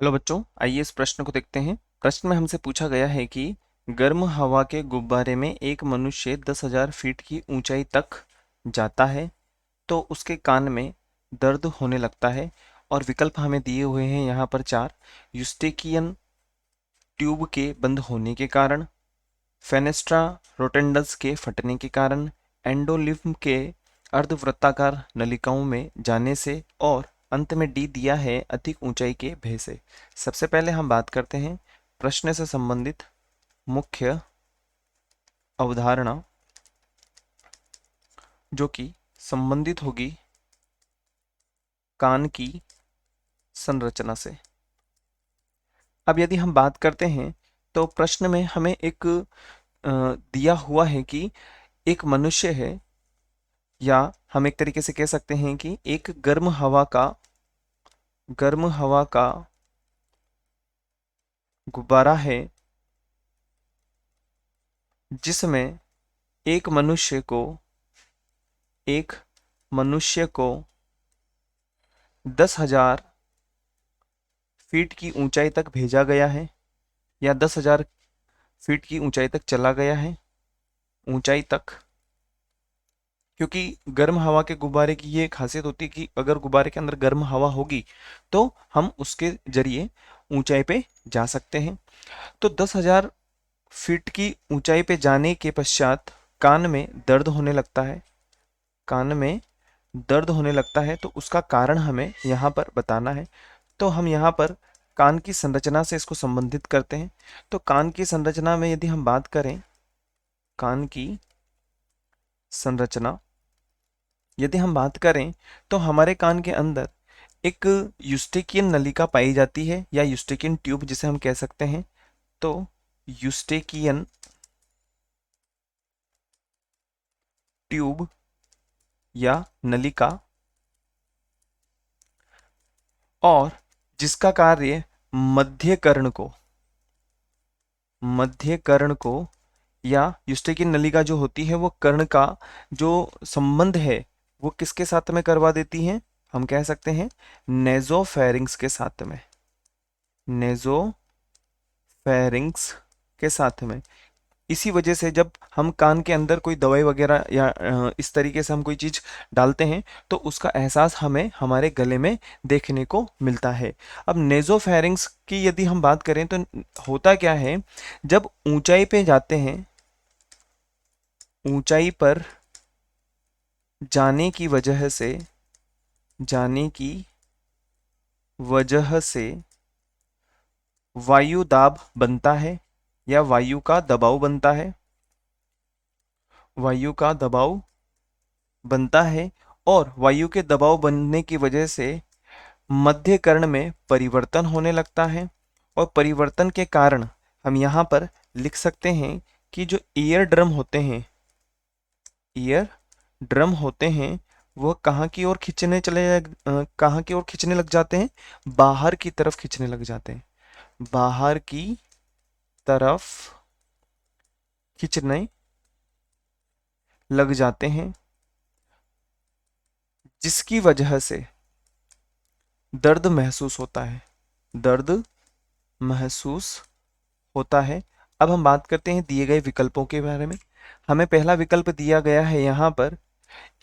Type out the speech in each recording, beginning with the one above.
Hello बच्चों, आइए इस प्रश्न को देखते हैं। प्रश्न में हमसे पूछा गया है कि गर्म हवा के गुब्बारे में एक मनुष्य 10,000 फीट की ऊंचाई तक जाता है तो उसके कान में दर्द होने लगता है। और विकल्प हमें दिए हुए हैं यहाँ पर चार। यूस्टेकियन ट्यूब के बंद होने के कारण, फेनेस्ट्रा रोटेंडस के फटने के कारण, एंडोलिम्फ के अर्धवृत्ताकार नलिकाओं में जाने से, और अंत में डी दिया है अधिक ऊंचाई के भय से। सबसे पहले हम बात करते हैं प्रश्न से संबंधित मुख्य अवधारणा, जो कि संबंधित होगी कान की संरचना से। अब यदि हम बात करते हैं तो प्रश्न में हमें एक दिया हुआ है कि एक मनुष्य है, या हम एक तरीके से कह सकते हैं कि एक गर्म हवा का गुब्बारा है जिसमें एक मनुष्य को 10,000 फीट की ऊंचाई तक भेजा गया है, या 10,000 फीट की ऊंचाई तक चला गया है। ऊंचाई तक, क्योंकि गर्म हवा के गुब्बारे की ये खासियत होती है कि अगर गुब्बारे के अंदर गर्म हवा होगी तो हम उसके जरिए ऊंचाई पे जा सकते हैं। तो 10,000 फीट की ऊंचाई पे जाने के पश्चात कान में दर्द होने लगता है। कान में दर्द होने लगता है तो उसका कारण हमें यहाँ पर बताना है। तो हम यहाँ पर कान की संरचना से इसको संबंधित करते हैं। तो कान की संरचना में यदि हम बात करें, कान की संरचना यदि हम बात करें तो हमारे कान के अंदर एक यूस्टेकियन नलिका पाई जाती है, या यूस्टेकियन ट्यूब जिसे हम कह सकते हैं। तो यूस्टेकियन ट्यूब या नलिका, और जिसका कार्य मध्य कर्ण को या यूस्टेकियन नलिका जो होती है वो कर्ण का जो संबंध है वो किसके साथ में करवा देती है, हम कह सकते हैं नेजोफेरिंग्स के साथ में। नेजोफेरिंग्स के साथ में। इसी वजह से जब हम कान के अंदर कोई दवाई वगैरह या इस तरीके से हम कोई चीज डालते हैं तो उसका एहसास हमें हमारे गले में देखने को मिलता है। अब नेजोफेरिंग्स की यदि हम बात करें तो होता क्या है, जब ऊंचाई पे जाते हैं, ऊंचाई पर जाने की वजह से जाने की वजह से वायु दाब बनता है, या वायु का दबाव बनता है। वायु का दबाव बनता है, और वायु के दबाव बनने की वजह से मध्य कर्ण में परिवर्तन होने लगता है। और परिवर्तन के कारण हम यहाँ पर लिख सकते हैं कि जो ईयर ड्रम होते हैं वो कहाँ की ओर खींचने लग जाते हैं, बाहर की तरफ खींचने लग जाते हैं। बाहर की तरफ खींचने लग जाते हैं, जिसकी वजह से दर्द महसूस होता है। दर्द महसूस होता है। अब हम बात करते हैं दिए गए विकल्पों के बारे में। हमें पहला विकल्प दिया गया है यहाँ पर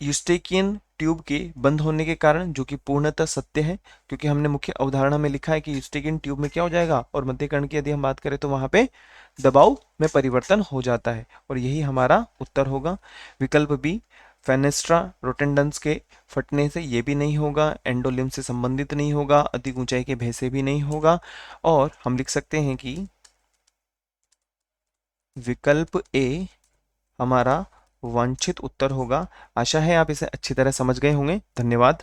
यूस्टेकियन ट्यूब के बंद होने के कारण, जो कि पूर्णतः सत्य है, क्योंकि हमने मुख्य अवधारणा में लिखा है कि यूस्टेकियन ट्यूब में क्या हो जाएगा, और मध्यकर्ण की यदि हम बात करें तो वहां पे दबाव में परिवर्तन हो जाता है, और यही हमारा उत्तर होगा। विकल्प बी, फेनेस्ट्रा रोटेंडेंस के फटने से ये भी नहीं होगा, एंडोलिम से संबंधित नहीं होगा, अधिक ऊंचाई के भय से भी नहीं होगा। और हम लिख सकते हैं कि विकल्प ए हमारा वांछित उत्तर होगा। आशा है आप इसे अच्छी तरह समझ गए होंगे। धन्यवाद।